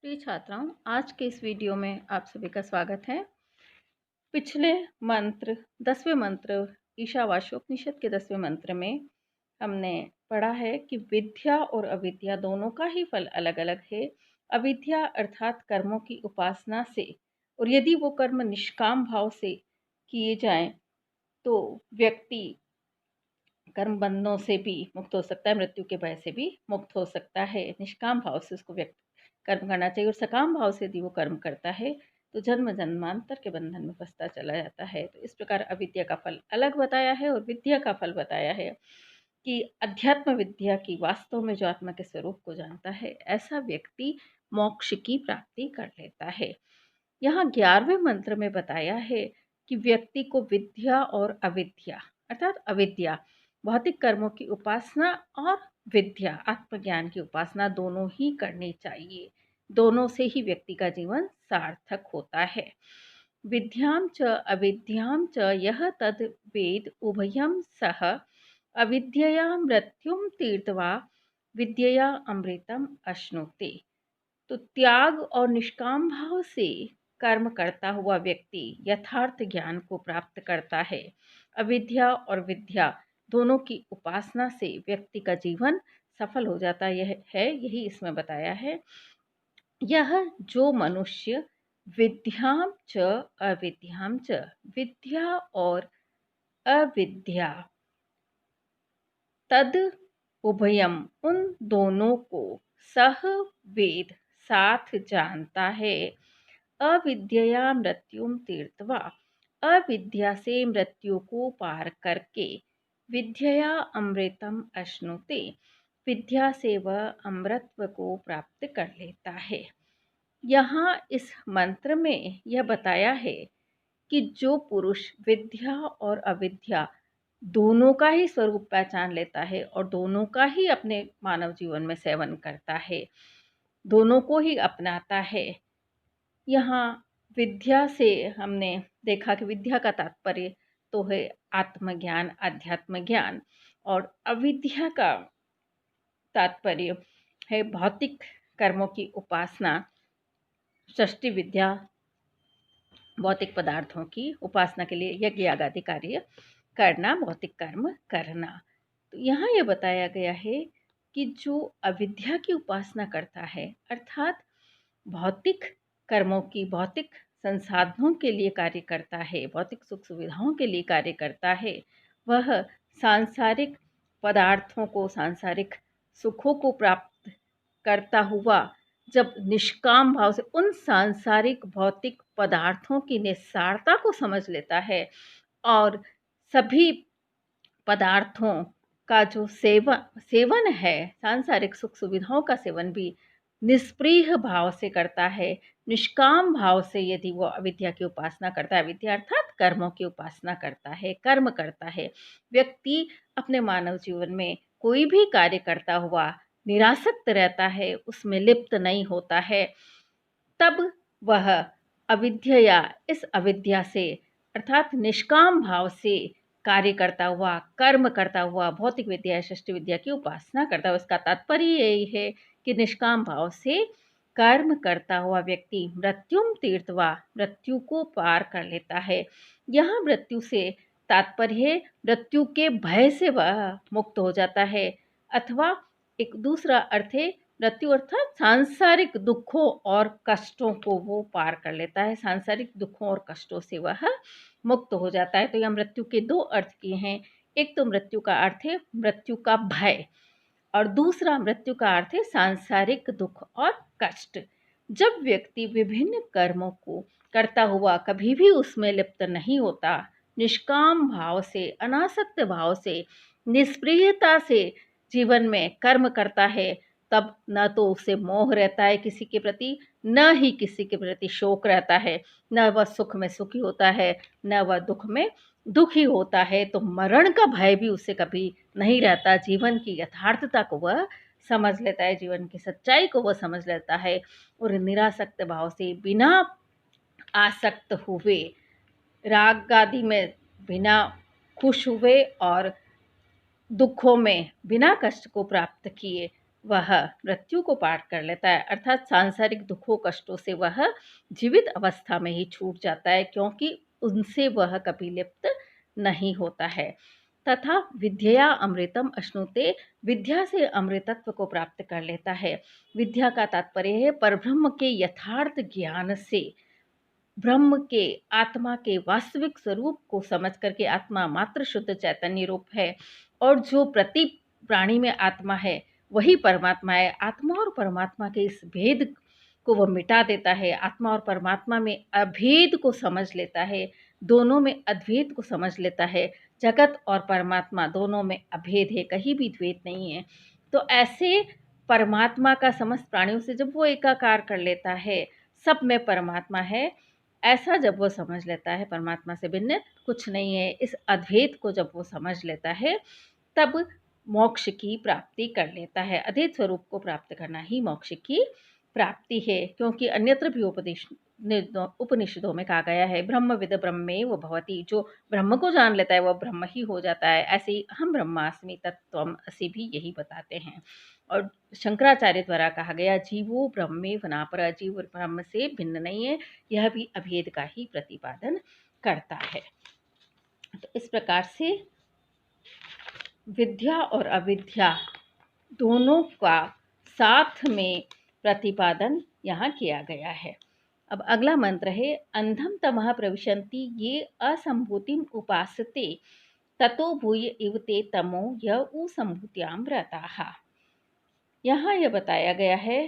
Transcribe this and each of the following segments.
प्रिय छात्राओं, आज के इस वीडियो में आप सभी का स्वागत है। पिछले मंत्र 10वें मंत्र ईशावास्योपनिषद के 10वें मंत्र में हमने पढ़ा है कि विद्या और अविद्या दोनों का ही फल अलग अलग है। अविद्या अर्थात कर्मों की उपासना से, और यदि वो कर्म निष्काम भाव से किए जाएं तो व्यक्ति कर्म बंधनों से भी मुक्त हो सकता है, मृत्यु के भय से भी मुक्त हो सकता है। निष्काम भाव से उसको व्यक्ति कर्म करना चाहिए, और सकाम भाव से यदि वो कर्म करता है तो जन्म जन्मांतर के बंधन में फंसता चला जाता है। तो इस प्रकार अविद्या का फल अलग बताया है और विद्या का फल बताया है कि अध्यात्म विद्या की वास्तव में जो आत्मा के स्वरूप को जानता है, ऐसा व्यक्ति मोक्ष की प्राप्ति कर लेता है। यहाँ 11वें मंत्र में बताया है कि व्यक्ति को विद्या और अविद्या अर्थात अविद्या भौतिक कर्मों की उपासना और विद्या आत्मज्ञान की उपासना दोनों ही करनी चाहिए। दोनों से ही व्यक्ति का जीवन सार्थक होता है। विद्यां च अविद्यां च यह तद वेद उभयं सह अविद्यया मृत्युम तीर्थवा विद्यया अमृतम अश्नुते। तो त्याग और निष्काम भाव से कर्म करता हुआ व्यक्ति यथार्थ ज्ञान को प्राप्त करता है। अविद्या और विद्या दोनों की उपासना से व्यक्ति का जीवन सफल हो जाता है। यही इसमें बताया है। यह जो मनुष्य विद्यां च अविद्यां च, विद्या और अविद्या, तद उभयम उन दोनों को, सह वेद साथ जानता है, अविद्यया मृत्युम तीर्थवा अविद्या से मृत्यु को पार करके, विद्यया अमृतम अश्नुते विद्या से वह अमृतत्व को प्राप्त कर लेता है। यहाँ इस मंत्र में यह बताया है कि जो पुरुष विद्या और अविद्या दोनों का ही स्वरूप पहचान लेता है और दोनों का ही अपने मानव जीवन में सेवन करता है, दोनों को ही अपनाता है। यहाँ विद्या से हमने देखा कि विद्या का तात्पर्य तो है आत्मज्ञान, अध्यात्म ज्ञान, और अविद्या का तात्पर्य है भौतिक कर्मों की उपासना, सृष्टि विद्या, भौतिक पदार्थों की उपासना के लिए यज्ञ याग आदि कार्य करना, भौतिक कर्म करना। तो यहाँ ये बताया गया है कि जो अविद्या की उपासना करता है अर्थात भौतिक कर्मों की, भौतिक संसाधनों के लिए कार्य करता है, भौतिक सुख सुविधाओं के लिए कार्य करता है, वह सांसारिक पदार्थों को, सांसारिक सुखों को प्राप्त करता हुआ जब निष्काम भाव से उन सांसारिक भौतिक पदार्थों की निस्सारता को समझ लेता है और सभी पदार्थों का जो सेवन है, सांसारिक सुख सुविधाओं का सेवन भी निष्प्रिय भाव से करता है, निष्काम भाव से यदि वो अविद्या की उपासना करता है, अविद्या अर्थात कर्मों की उपासना करता है, कर्म करता है, व्यक्ति अपने मानव जीवन में कोई भी कार्य करता हुआ निरासक्त रहता है, उसमें लिप्त नहीं होता है, तब वह अविद्या, इस अविद्या से अर्थात निष्काम भाव से कार्य करता हुआ, कर्म करता हुआ, भौतिक विद्या, सृष्टि विद्या की उपासना करता हुआ। इसका तात्पर्य यही है कि निष्काम भाव से कर्म करता हुआ व्यक्ति मृत्युम तीर्थवा मृत्यु को पार कर लेता है। यहाँ मृत्यु से तात्पर्य है मृत्यु के भय से वह मुक्त हो जाता है, अथवा एक दूसरा अर्थ है मृत्यु अर्थात सांसारिक दुखों और कष्टों को वो पार कर लेता है, सांसारिक दुखों और कष्टों से वह मुक्त हो जाता है। तो यह मृत्यु के दो अर्थ किए हैं। एक तो मृत्यु का अर्थ है मृत्यु का भय, और दूसरा मृत्यु का अर्थ है सांसारिक दुख और कष्ट। जब व्यक्ति विभिन्न कर्मों को करता हुआ कभी भी उसमें लिप्त नहीं होता, निष्काम भाव से, अनासक्त भाव से, निष्प्रियता से जीवन में कर्म करता है, तब न तो उसे मोह रहता है किसी के प्रति, न ही किसी के प्रति शोक रहता है, न वह सुख में सुखी होता है, न वह दुख में दुखी होता है। तो मरण का भय भी उसे कभी नहीं रहता। जीवन की यथार्थता को वह समझ लेता है, जीवन की सच्चाई को वह समझ लेता है, और निरासक्त भाव से, बिना आसक्त हुए, राग आदि में बिना खुश हुए और दुखों में बिना कष्ट को प्राप्त किए, वह मृत्यु को पार कर लेता है, अर्थात सांसारिक दुखों कष्टों से वह जीवित अवस्था में ही छूट जाता है, क्योंकि उनसे वह कभी लिप्त नहीं होता है। तथा विद्यया अमृतम अश्नुते, विद्या से अमृतत्व को प्राप्त कर लेता है। विद्या का तात्पर्य है परब्रह्म के यथार्थ ज्ञान से ब्रह्म के, आत्मा के वास्तविक स्वरूप को समझ करके, आत्मा मात्र शुद्ध चैतन्य रूप है और जो प्रति प्राणी में आत्मा है वही परमात्मा है। आत्मा और परमात्मा के इस भेद को वह मिटा देता है, आत्मा और परमात्मा में अभेद को समझ लेता है, दोनों में अद्वैत को समझ लेता है। जगत और परमात्मा दोनों में अभेद है, कहीं भी द्वैत नहीं है। तो ऐसे परमात्मा का समस्त प्राणियों से जब वो एकाकार कर लेता है, सब में परमात्मा है, ऐसा जब वो समझ लेता है, परमात्मा से भिन्न कुछ नहीं है, इस अद्वैत को जब वो समझ लेता है, तब मोक्ष की प्राप्ति कर लेता है। अद्वैत स्वरूप को प्राप्त करना ही मोक्ष की प्राप्ति है, क्योंकि अन्यत्र भी उपनिषदों में कहा गया है, ब्रह्मविद ब्रह्मेव भवति, जो ब्रह्म को जान लेता है वह ब्रह्म ही हो जाता है। ऐसे ही हम ब्रह्मास्मि तत्त्वम् असि भी यही बताते हैं। और शंकराचार्य द्वारा कहा गया, जीवो ब्रह्मेव नापरः, जीव ब्रह्म से भिन्न नहीं है, यह भी अभेद का ही प्रतिपादन करता है। तो इस प्रकार से विद्या और अविद्या दोनों का साथ में प्रतिपादन यहाँ किया गया है। अब अगला मंत्र है, अंधम तमः प्रविशन्ति ये असंभूतिम उपासते ततो भूय इव ते तमो य उ संभूत्याम रताः। यहाँ यह बताया गया है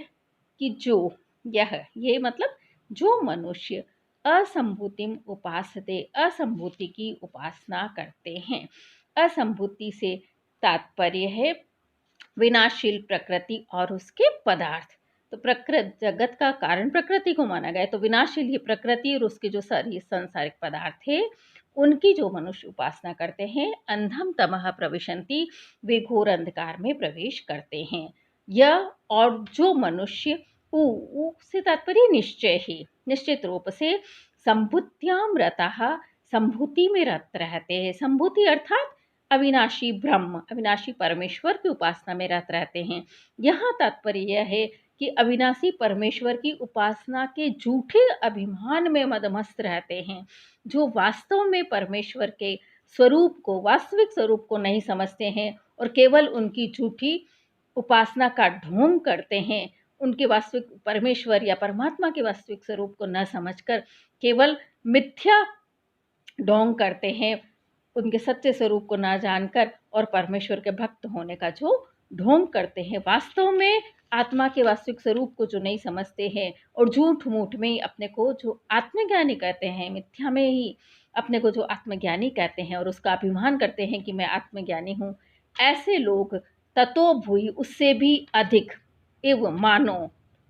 कि जो ये मतलब जो मनुष्य असंभूतिम उपासते, असंभूति की उपासना करते हैं। असंभूति से तात्पर्य है विनाशील प्रकृति और उसके पदार्थ। तो प्रकृति, जगत का कारण प्रकृति को माना गया है, तो विनाशील ये प्रकृति और उसके जो सारी सांसारिक पदार्थ है उनकी जो मनुष्य उपासना करते हैं, अंधम तमः प्रविशन्ति, वे घोर अंधकार में प्रवेश करते हैं। यह और जो मनुष्य उ से तात्पर्य निश्चय ही, निश्चित रूप से संभूत्याम रतः, संभूति में रत रहते हैं। संभूति अर्थात अविनाशी ब्रह्म, अविनाशी परमेश्वर की उपासना में रत रहते हैं। यहाँ तात्पर्य यह है कि अविनाशी परमेश्वर की उपासना के झूठे अभिमान में मदमस्त रहते हैं, जो वास्तव में परमेश्वर के स्वरूप को, वास्तविक स्वरूप को नहीं समझते हैं और केवल उनकी झूठी उपासना का ढोंग करते हैं। उनके वास्तविक परमेश्वर या परमात्मा के वास्तविक स्वरूप को न समझकर केवल मिथ्या ढोंग करते हैं, उनके सच्चे स्वरूप को ना जानकर, और परमेश्वर के भक्त होने का जो ढोंग करते हैं, वास्तव में आत्मा के वास्तविक स्वरूप को जो नहीं समझते हैं और झूठ मूठ में ही अपने को जो आत्मज्ञानी कहते हैं, मिथ्या में ही अपने को जो आत्मज्ञानी कहते हैं और उसका अभिमान करते हैं कि मैं आत्मज्ञानी हूँ, ऐसे लोग ततो भूयि, उससे भी अधिक, एवं मानो,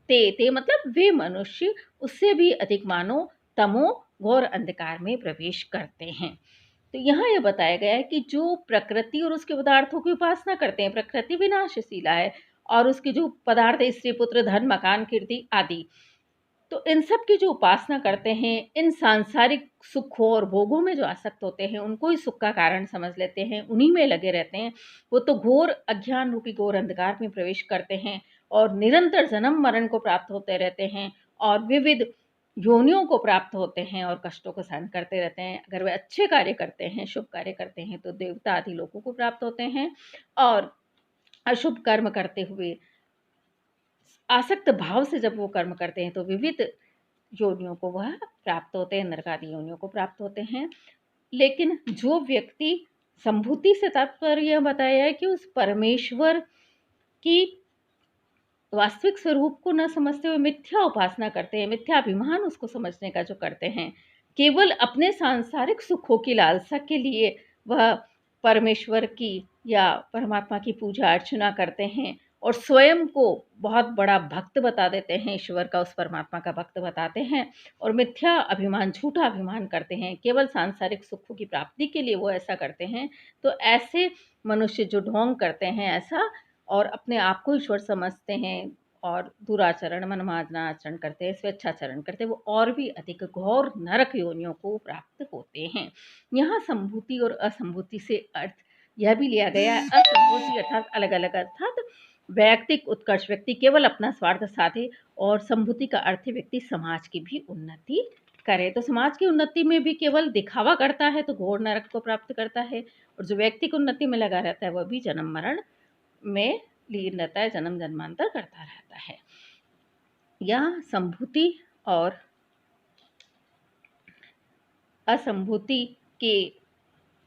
ते मतलब वे मनुष्य, उससे भी अधिक मानो तमो, घोर अंधकार में प्रवेश करते हैं। तो यहाँ यह बताया गया है कि जो प्रकृति और उसके पदार्थों की उपासना करते हैं, प्रकृति विनाशशीला है और उसके जो पदार्थ है, स्त्री पुत्र धन मकान कीर्ति आदि, तो इन सब की जो उपासना करते हैं, इन सांसारिक सुखों और भोगों में जो आसक्त होते हैं, उनको ही सुख का कारण समझ लेते हैं, उन्हीं में लगे रहते हैं, वो तो घोर अज्ञान रूपी घोर अंधकार में प्रवेश करते हैं और निरंतर जन्म मरण को प्राप्त होते रहते हैं और विविध योनियों को प्राप्त होते हैं और कष्टों को सहन करते रहते हैं। अगर वे अच्छे कार्य करते हैं, शुभ कार्य करते हैं, तो देवता आदि लोगों को प्राप्त होते हैं, और अशुभ कर्म करते हुए आसक्त भाव से जब वो कर्म करते हैं तो विविध योनियों को वह प्राप्त होते हैं, नरक आदि योनियों को प्राप्त होते हैं। लेकिन जो व्यक्ति, संभूति से तात्पर्य यह बताया है कि उस परमेश्वर की वास्तविक स्वरूप को न समझते हुए मिथ्या उपासना करते हैं, मिथ्या अभिमान उसको समझने का जो करते हैं, केवल अपने सांसारिक सुखों की लालसा के लिए वह परमेश्वर की या परमात्मा की पूजा अर्चना करते हैं और स्वयं को बहुत बड़ा भक्त बता देते हैं, ईश्वर का, उस परमात्मा का भक्त बताते हैं और मिथ्या अभिमान, झूठा अभिमान करते हैं, केवल सांसारिक सुखों की प्राप्ति के लिए वो ऐसा करते हैं। तो ऐसे मनुष्य जो ढोंग करते हैं ऐसा और अपने आप को ईश्वर समझते हैं और दुराचरण, मनमाना आचरण करते हैं, स्वेच्छाचरण करते हैं, वो और भी अधिक घोर नरक योनियों को प्राप्त होते हैं। यहाँ संभूति और असंभूति से अर्थ यह भी लिया गया है, असंभूति अर्थात अलग अलग, अर्थात वैयक्तिक उत्कर्ष, व्यक्ति केवल अपना स्वार्थ साधे, और संभूति का अर्थ है व्यक्ति समाज की भी उन्नति करे। तो समाज की उन्नति में भी केवल दिखावा करता है तो घोर नरक को प्राप्त करता है, और जो व्यक्तिक उन्नति में लगा रहता है वह भी जन्म मरण में लीन रहता है, जन्म जन्मांतर करता रहता है। यह संभूति और असंभूति के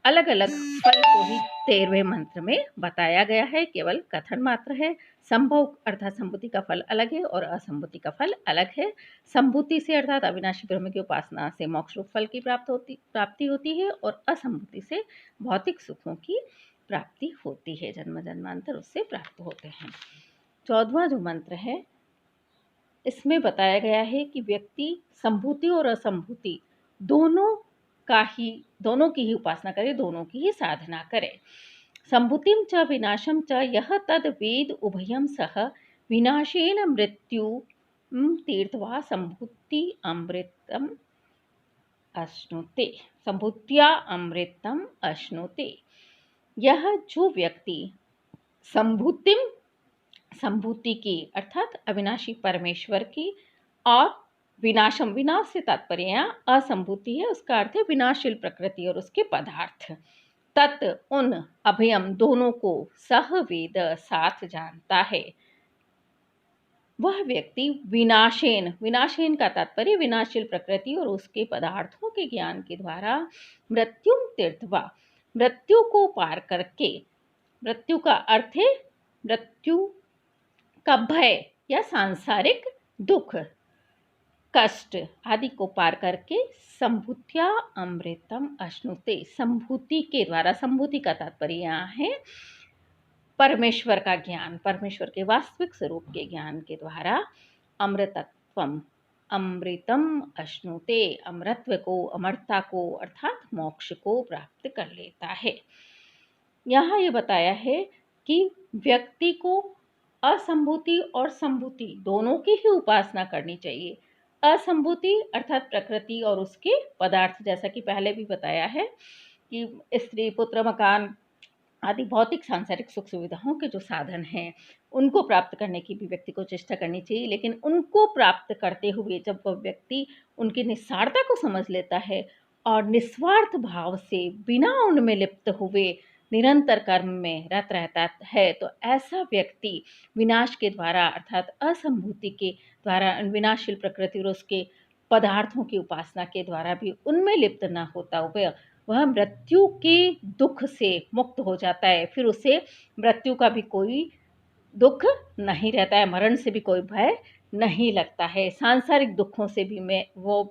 अलग अलग फल को ही 13वें मंत्र में बताया गया है, केवल कथन मात्र है। संभव अर्थात संभूति का फल अलग है और असंभूति का फल अलग है। संभूति से अर्थात अविनाशी ब्रह्म की उपासना से मोक्ष रूप फल की प्राप्ति होती है, और असंभूति से भौतिक सुखों की प्राप्ति होती है, जन्म जन्मांतर उससे प्राप्त होते हैं। 14वां जो मंत्र है इसमें बताया गया है कि व्यक्ति संभूति और असंभूति दोनों की ही उपासना करे, दोनों की ही साधना करे। संभूतिम च विनाशम च यह तद वेद उभयम सह विनाशेन मृत्यु तीर्थवा संभूति अमृतम अश्नुते, संभूत्या अमृतम अश्नुते। यह जो व्यक्ति संभूति की अर्थात अविनाशी परमेश्वर की, और विनाशम, विनाश से तात्पर्य यहाँ असंभूति है, उसका अर्थ है विनाशील प्रकृति और उसके पदार्थ, तत् उन, अभयम दोनों को, सह वेद साथ जानता है, वह व्यक्ति विनाशेन, विनाशेन का तात्पर्य विनाशील प्रकृति और उसके पदार्थों के ज्ञान के द्वारा मृत्यु तीर्थवा, मृत्यु को पार करके, मृत्यु का अर्थ है मृत्यु का भय या सांसारिक दुख, कष्ट आदि को पार करके संभूत्या अमृतम अश्नुते, संभूति के द्वारा, संभूति का तात्पर्य यहाँ है परमेश्वर का ज्ञान, परमेश्वर के वास्तविक स्वरूप के ज्ञान के द्वारा अमृतत्वम, अमृतम अश्नुते, अमरत्व को, अमरता को अर्थात मोक्ष को प्राप्त कर लेता है। यहाँ ये बताया है कि व्यक्ति को असंभूति और संभूति दोनों की ही उपासना करनी चाहिए। असंभूति अर्थात प्रकृति और उसके पदार्थ, जैसा कि पहले भी बताया है कि स्त्री, पुत्र, मकान आदि भौतिक सांसारिक सुख सुविधाओं के जो साधन हैं उनको प्राप्त करने की भी व्यक्ति को चेष्टा करनी चाहिए, लेकिन उनको प्राप्त करते हुए जब वह व्यक्ति उनकी निस्सारता को समझ लेता है और निस्वार्थ भाव से बिना उनमें लिप्त हुए निरंतर कर्म में रत रहता है, तो ऐसा व्यक्ति विनाश के द्वारा अर्थात असंभूति के द्वारा, विनाशील प्रकृति और उसके पदार्थों की उपासना के द्वारा भी उनमें लिप्त न होता हुए वह मृत्यु के दुख से मुक्त हो जाता है। फिर उसे मृत्यु का भी कोई दुख नहीं रहता है, मरण से भी कोई भय नहीं लगता है, सांसारिक दुखों से भी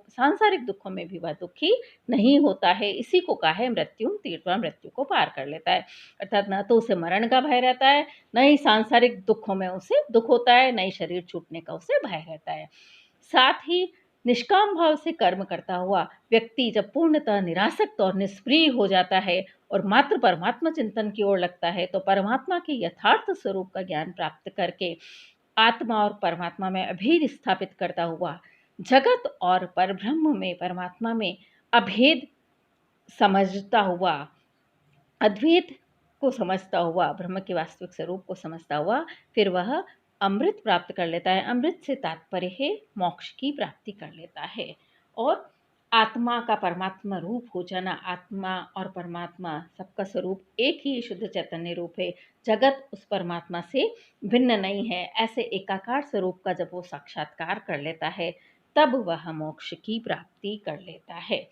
सांसारिक दुखों में भी वह दुखी नहीं होता है। इसी को कहा है मृत्यु तीर्थवा, मृत्यु को पार कर लेता है, अर्थात न तो उसे मरण का भय रहता है, न ही सांसारिक दुखों में उसे दुख होता है, न ही शरीर छूटने का उसे भय रहता है। साथ ही निष्काम भाव से कर्म करता हुआ व्यक्ति जब पूर्णतः निरासक्त और निष्क्रिय हो जाता है और मात्र परमात्मा चिंतन की ओर लगता है, तो परमात्मा के यथार्थ स्वरूप का ज्ञान प्राप्त करके आत्मा और परमात्मा में अभेद स्थापित करता हुआ जगत और परब्रह्म में, परमात्मा में अभेद समझता हुआ, अद्वैत को समझता हुआ, ब्रह्म के वास्तविक स्वरूप को समझता हुआ फिर वह अमृत प्राप्त कर लेता है। अमृत से तात्पर्य है मोक्ष की प्राप्ति कर लेता है, और आत्मा का परमात्मा रूप हो जाना, आत्मा और परमात्मा सबका स्वरूप एक ही शुद्ध चैतन्य रूप है, जगत उस परमात्मा से भिन्न नहीं है, ऐसे एकाकार स्वरूप का जब वो साक्षात्कार कर लेता है तब वह मोक्ष की प्राप्ति कर लेता है।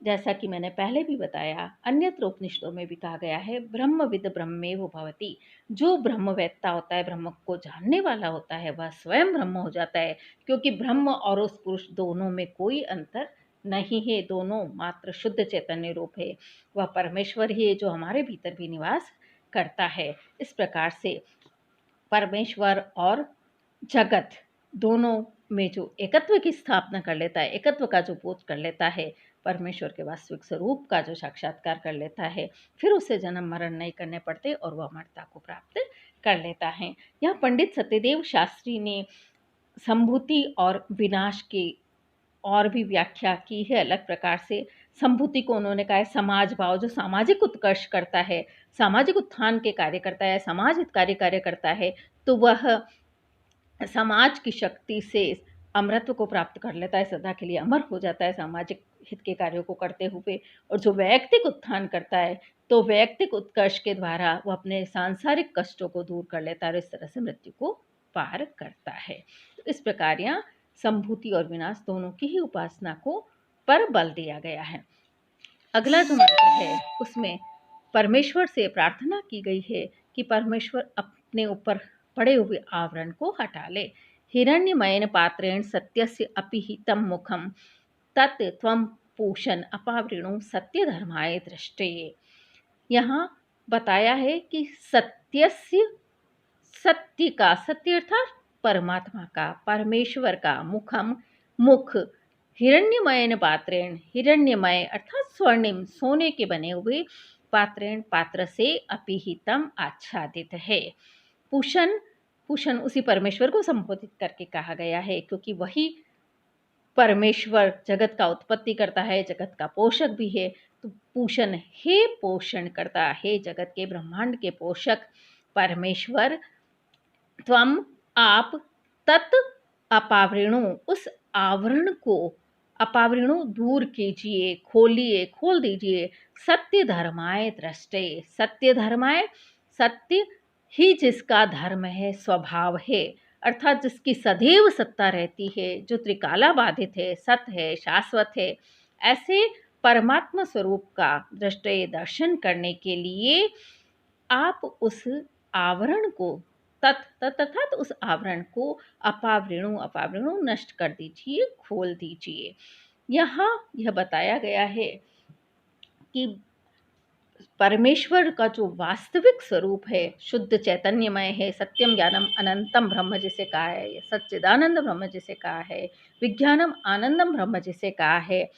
जैसा कि मैंने पहले भी बताया, अन्यत्र उपनिषदों में भी कहा गया है ब्रह्मविद ब्रह्मेव भवति, जो ब्रह्मवेत्ता होता है, ब्रह्म को जानने वाला होता है, वह स्वयं ब्रह्म हो जाता है, क्योंकि ब्रह्म और उस पुरुष दोनों में कोई अंतर नहीं है, दोनों मात्र शुद्ध चैतन्य रूप है, वह परमेश्वर ही है जो हमारे भीतर भी निवास करता है। इस प्रकार से परमेश्वर और जगत दोनों में जो एकत्व की स्थापना कर लेता है, एकत्व का जो बोध कर लेता है, परमेश्वर के वास्तविक स्वरूप का जो साक्षात्कार कर लेता है, फिर उसे जन्म मरण नहीं करने पड़ते और वह अमरता को प्राप्त कर लेता है। यहाँ पंडित सत्यदेव शास्त्री ने संभूति और विनाश की और भी व्याख्या की है अलग प्रकार से। संभूति को उन्होंने कहा है समाज भाव, जो सामाजिक उत्कर्ष करता है, सामाजिक उत्थान के कार्य करता है, समाज हितकारी कार्य करता है, तो वह समाज की शक्ति से अमरत्व को प्राप्त कर लेता है, सदा के लिए अमर हो जाता है सामाजिक हित के कार्यों को करते हुए। और जो वैयक्तिक उत्थान करता है, तो वैयक्तिक उत्कर्ष के द्वारा वो अपने सांसारिक कष्टों को दूर कर लेता है और इस तरह से मृत्यु को पार करता है। तो इस प्रकार यहाँ संभूति और विनाश दोनों की ही उपासना को पर बल दिया गया है। अगला जो मंत्र है उसमें परमेश्वर से प्रार्थना की गई है कि परमेश्वर अपने ऊपर पड़े हुए आवरण को हटा ले। हिरण्यमयेन पात्रेण सत्यस्य अपिहितं मुखम तत् त्वं पूषन् अपावृणु सत्य धर्माय दृष्टये। यहाँ बताया है कि सत्यस्य, सत्य का, सत्य अर्थात परमात्मा का, परमेश्वर का मुखम, मुख, हिरण्यमयन पात्रेण, हिरण्यमय अर्थात स्वर्णिम, सोने के बने हुए, पात्रेण पात्र से अपिहितम आच्छादित है। पूषण, पूषण उसी परमेश्वर को संबोधित करके कहा गया है, क्योंकि वही परमेश्वर जगत का उत्पत्ति करता है, जगत का पोषक भी है। तो पूषण, हे पोषण करता है, जगत के ब्रह्मांड के पोषक परमेश्वर, त्वम आप, तत् अपावृणु उस आवरण को, अपावृणु दूर कीजिए, खोलिए, खोल दीजिए, सत्य धर्माय दृष्टे, सत्य धर्माय, सत्य ही जिसका धर्म है, स्वभाव है, अर्थात जिसकी सदैव सत्ता रहती है, जो त्रिकाला बाधित है, सत्य है, शाश्वत है, ऐसे परमात्मा स्वरूप का दृष्टि दर्शन करने के लिए आप उस आवरण को, अर्थात उस आवरण को अपावृणु, अपावृणु नष्ट कर दीजिए, खोल दीजिए। यहाँ यह बताया गया है कि परमेश्वर का जो वास्तविक स्वरूप है, शुद्ध चैतन्यमय है, सत्यम ज्ञानम अनंतम ब्रह्म जिसे कहा है, सच्चिदानंद ब्रह्म जिसे कहा है, विज्ञानम आनंदम ब्रह्म जिसे कहा है,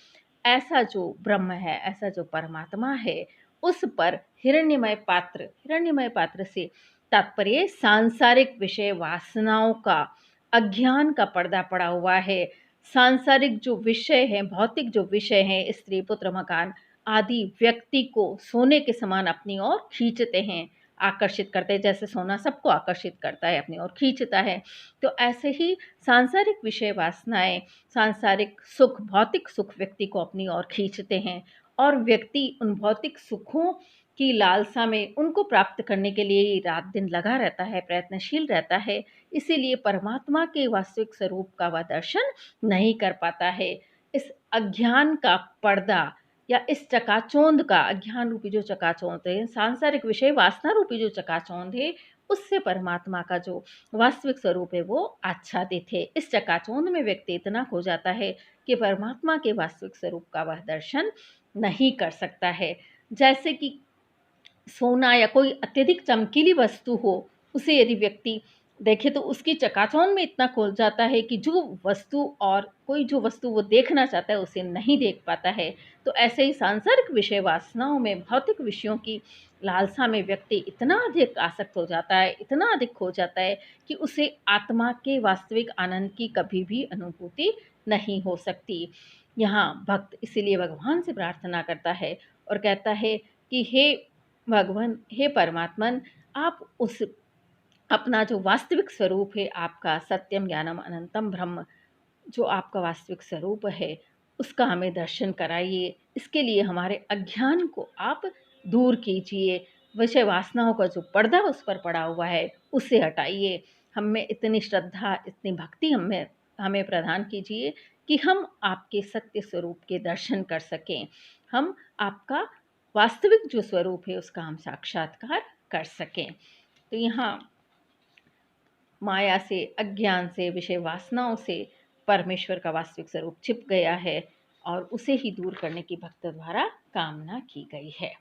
ऐसा जो ब्रह्म है, ऐसा जो परमात्मा है, उस पर हिरण्यमय पात्र से तात्पर्य सांसारिक विषय वासनाओं का, अज्ञान का पर्दा पड़ा हुआ है। सांसारिक जो विषय हैं, भौतिक जो विषय हैं, स्त्री पुत्र मकान आदि व्यक्ति को सोने के समान अपनी ओर खींचते हैं, आकर्षित करते हैं। जैसे सोना सबको आकर्षित करता है, अपनी ओर खींचता है, तो ऐसे ही सांसारिक विषय वासनाएं, सांसारिक सुख, भौतिक सुख व्यक्ति को अपनी ओर खींचते हैं, और व्यक्ति उन भौतिक सुखों की लालसा में उनको प्राप्त करने के लिए रात दिन लगा रहता है, प्रयत्नशील रहता है। इसीलिए परमात्मा के वास्तविक स्वरूप का वह दर्शन नहीं कर पाता है। इस अज्ञान का पर्दा या इस चकाचौंध का, अज्ञान रूपी जो चकाचौंध है, सांसारिक विषय वासना रूपी जो चकाचौंध है, उससे परमात्मा का जो वास्तविक स्वरूप है वो आच्छादित है। इस चकाचौंध में व्यक्ति इतना खो जाता है कि परमात्मा के वास्तविक स्वरूप का वह दर्शन नहीं कर सकता है। जैसे कि सोना या कोई अत्यधिक चमकीली वस्तु हो, उसे यदि व्यक्ति देखे तो उसकी चकाचौंध में इतना खो जाता है कि जो वस्तु, और कोई जो वस्तु वो देखना चाहता है उसे नहीं देख पाता है। तो ऐसे ही सांसारिक विषय वासनाओं में, भौतिक विषयों की लालसा में व्यक्ति इतना अधिक आसक्त हो जाता है, इतना अधिक खो जाता है कि उसे आत्मा के वास्तविक आनंद की कभी भी अनुभूति नहीं हो सकती। यहाँ भक्त इसीलिए भगवान से प्रार्थना करता है और कहता है कि हे भगवान, हे परमात्मन, आप उस अपना जो वास्तविक स्वरूप है आपका, सत्यम ज्ञानम अनंतम ब्रह्म, जो आपका वास्तविक स्वरूप है, उसका हमें दर्शन कराइए। इसके लिए हमारे अज्ञान को आप दूर कीजिए, विषय वासनाओं का जो पर्दा उस पर पड़ा हुआ है उसे हटाइए। हमें इतनी श्रद्धा, इतनी भक्ति हमें प्रदान कीजिए कि हम आपके सत्य स्वरूप के दर्शन कर सकें, हम आपका वास्तविक जो स्वरूप है उसका हम साक्षात्कार कर सकें। तो यहाँ माया से, अज्ञान से, विषय वासनाओं से परमेश्वर का वास्तविक स्वरूप छिप गया है और उसे ही दूर करने की भक्त द्वारा कामना की गई है।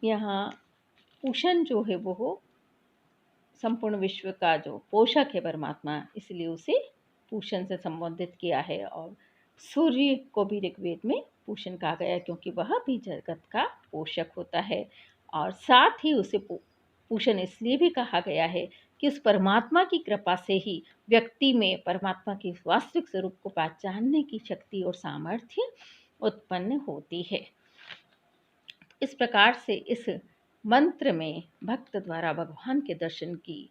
यहाँ पूषण जो है वो संपूर्ण विश्व का जो पोषक है परमात्मा, इसलिए उसे पूषण से संबोधित किया है। और सूर्य को भी ऋग्वेद में पूषण कहा गया है, क्योंकि वह भी जगत का पोषक होता है। और साथ ही उसे पूषण इसलिए भी कहा गया है कि उस परमात्मा की कृपा से ही व्यक्ति में परमात्मा के वास्तविक स्वरूप को पहचानने की शक्ति और सामर्थ्य उत्पन्न होती है। इस प्रकार से इस मंत्र में भक्त द्वारा भगवान के दर्शन की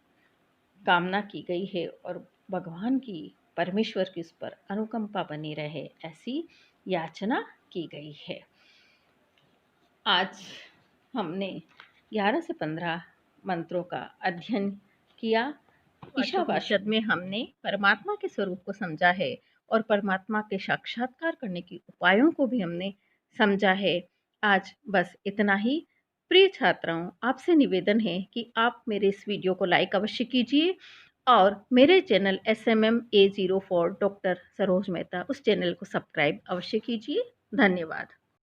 कामना की गई है और भगवान की परमेश्वर की उस पर अनुकंपा बनी रहे, ऐसी याचना की गई है। आज हमने 11 से 15 मंत्रों का अध्ययन किया। ईशावास्यद में हमने परमात्मा के स्वरूप को समझा है और परमात्मा के साक्षात्कार करने के उपायों को भी हमने समझा है। आज बस इतना ही। प्रिय छात्राओं, आपसे निवेदन है कि आप मेरे इस वीडियो को लाइक अवश्य कीजिए और मेरे channel SMMA04 doctor Saroj Mehta उस चैनल को सब्सक्राइब अवश्य कीजिए। धन्यवाद।